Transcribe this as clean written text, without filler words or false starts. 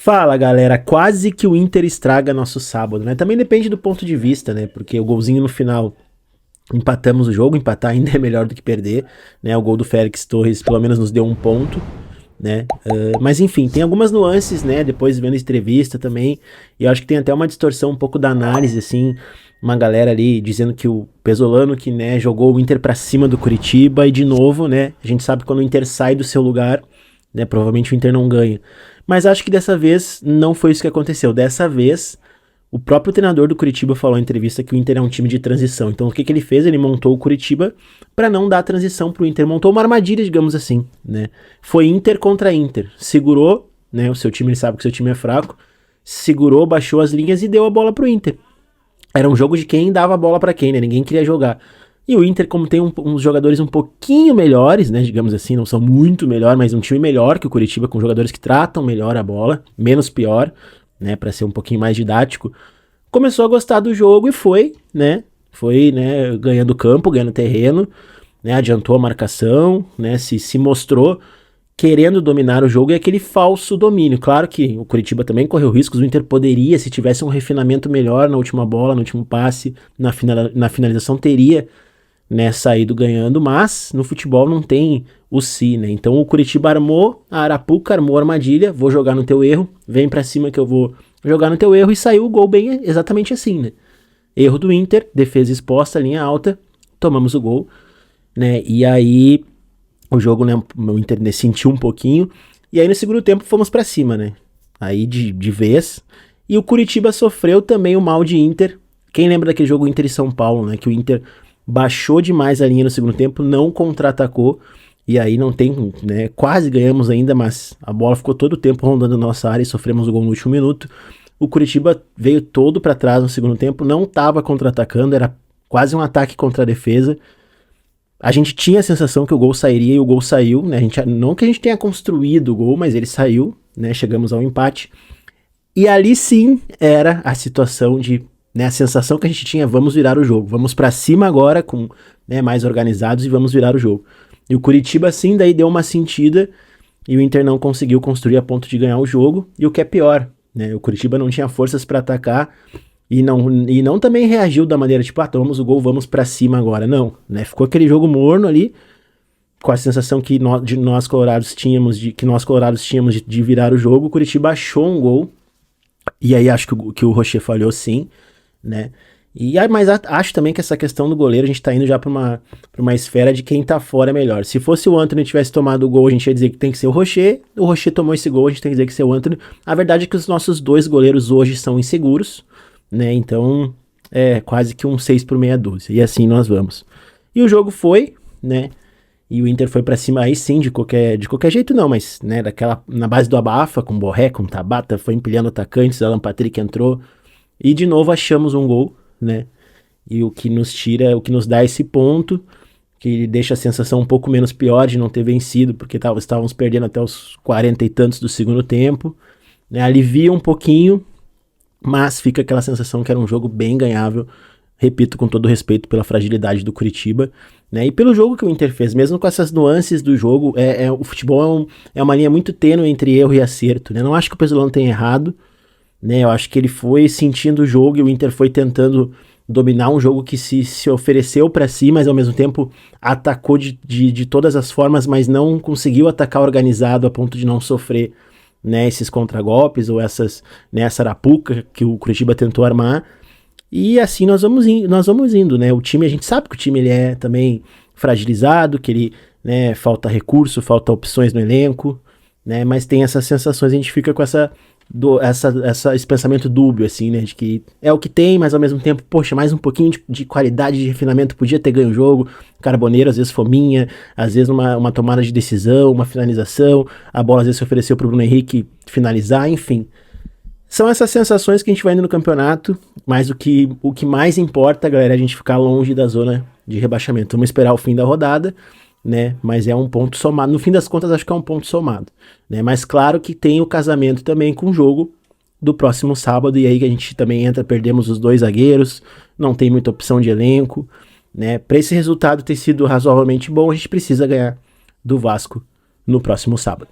Fala, galera, quase que o Inter estraga nosso sábado, né? Também depende do ponto de vista, né? Porque o golzinho no final, empatamos o jogo, empatar ainda é melhor do que perder, né? O gol do Félix Torres pelo menos nos deu um ponto, né? Mas enfim, tem algumas nuances, né? Depois vendo a entrevista também, e eu acho que tem até uma distorção um pouco da análise, assim, uma galera ali dizendo que o Pesolano que, né, jogou o Inter pra cima do Curitiba, e de novo, né? A gente sabe que quando o Inter sai do seu lugar, né? Provavelmente o Inter não ganha. Mas acho que dessa vez não foi isso que aconteceu. Dessa vez, o próprio treinador do Curitiba falou em entrevista que o Inter é um time de transição. Então o que ele fez? Ele montou o Curitiba para não dar transição pro Inter. Montou uma armadilha, digamos assim, né? Foi Inter contra Inter. Segurou, né? O seu time, ele sabe que o seu time é fraco. Segurou, baixou as linhas e deu a bola pro Inter. Era um jogo de quem dava a bola para quem, né? Ninguém queria jogar. E o Inter, como tem uns jogadores um pouquinho melhores, né, digamos assim, não são muito melhor, mas um time melhor que o Curitiba, com jogadores que tratam melhor a bola, menos pior, né, para ser um pouquinho mais didático, começou a gostar do jogo e foi, né, ganhando campo, ganhando terreno, né, adiantou a marcação, né, se mostrou querendo dominar o jogo e aquele falso domínio. Claro que o Curitiba também correu riscos, o Inter poderia, se tivesse um refinamento melhor na última bola, no último passe, na finalização, teria, né, saído ganhando, mas no futebol não tem o si, né? Então o Curitiba armou a arapuca, armou a armadilha, vou jogar no teu erro, vem pra cima que eu vou jogar no teu erro, e saiu o gol bem exatamente assim, né? Erro do Inter, defesa exposta, linha alta, tomamos o gol, né? E aí o jogo, né, o Inter, né, sentiu um pouquinho, e aí no segundo tempo fomos pra cima, né? Aí de vez, e o Curitiba sofreu também o mal de Inter. Quem lembra daquele jogo Inter e São Paulo, né? Que o Inter baixou demais a linha no segundo tempo, não contra-atacou, e aí não tem, né, quase ganhamos ainda, mas a bola ficou todo o tempo rondando a nossa área e sofremos o gol no último minuto. O Curitiba veio todo para trás no segundo tempo, não estava contra-atacando, era quase um ataque contra a defesa. A gente tinha a sensação que o gol sairia e o gol saiu, né? Não que a gente tenha construído o gol, mas ele saiu, né? Chegamos ao empate. E ali sim era a situação de, né, a sensação que a gente tinha, vamos virar o jogo, vamos pra cima agora com, né, mais organizados e vamos virar o jogo. E o Curitiba sim daí deu uma sentida e o Inter não conseguiu construir a ponto de ganhar o jogo, e o que é pior, né, o Curitiba não tinha forças pra atacar e não também reagiu da maneira tipo, tomamos o gol, vamos pra cima agora, não, né, ficou aquele jogo morno ali, com a sensação que nós colorados tínhamos de virar o jogo. O Curitiba achou um gol, e aí acho que o Rocher falhou sim, né? Mas acho também que essa questão do goleiro, a gente tá indo já pra uma esfera de quem tá fora é melhor. Se fosse o Antony tivesse tomado o gol, a gente ia dizer que tem que ser o Rocher tomou esse gol, a gente tem que dizer que ser o Antony. A verdade é que os nossos dois goleiros hoje são inseguros, né? Então é quase que um 6 por meia dúzia, e assim nós vamos. E o jogo foi, né? E o Inter foi pra cima aí sim, de qualquer jeito não, mas, né, na base do abafa, com Borré, com Tabata, foi empilhando atacantes, Alan Patrick entrou, e de novo achamos um gol, né, e o que nos dá esse ponto, que deixa a sensação um pouco menos pior de não ter vencido, porque estávamos perdendo até os 40 e tantos do segundo tempo, né, alivia um pouquinho, mas fica aquela sensação que era um jogo bem ganhável, repito, com todo respeito pela fragilidade do Curitiba, né, e pelo jogo que o Inter fez, mesmo com essas nuances do jogo, o futebol é uma linha muito tênue entre erro e acerto, né, não acho que o Pesolano tenha errado, né, eu acho que ele foi sentindo o jogo e o Inter foi tentando dominar um jogo que se ofereceu para si, mas ao mesmo tempo atacou de todas as formas, mas não conseguiu atacar organizado a ponto de não sofrer, né, esses contragolpes ou essa arapuca que o Curitiba tentou armar. E assim nós vamos indo, né? O time, a gente sabe que o time ele é também fragilizado, que ele, né, falta recurso, falta opções no elenco, né? Mas tem essas sensações, a gente fica com esse pensamento dúbio, assim, né? De que é o que tem, mas ao mesmo tempo, poxa, mais um pouquinho de qualidade de refinamento, podia ter ganho o jogo. Carboneiro, às vezes fominha, às vezes uma tomada de decisão, uma finalização, a bola às vezes se ofereceu pro Bruno Henrique finalizar, enfim. São essas sensações que a gente vai indo no campeonato, mas o que mais importa, galera, é a gente ficar longe da zona de rebaixamento. Vamos esperar o fim da rodada, né? Mas é um ponto somado. No fim das contas, acho que é um ponto somado, né? Mas claro que tem o casamento também com o jogo do próximo sábado, e aí que a gente também perdemos os 2 zagueiros, não tem muita opção de elenco, né? Para esse resultado ter sido razoavelmente bom, a gente precisa ganhar do Vasco no próximo sábado.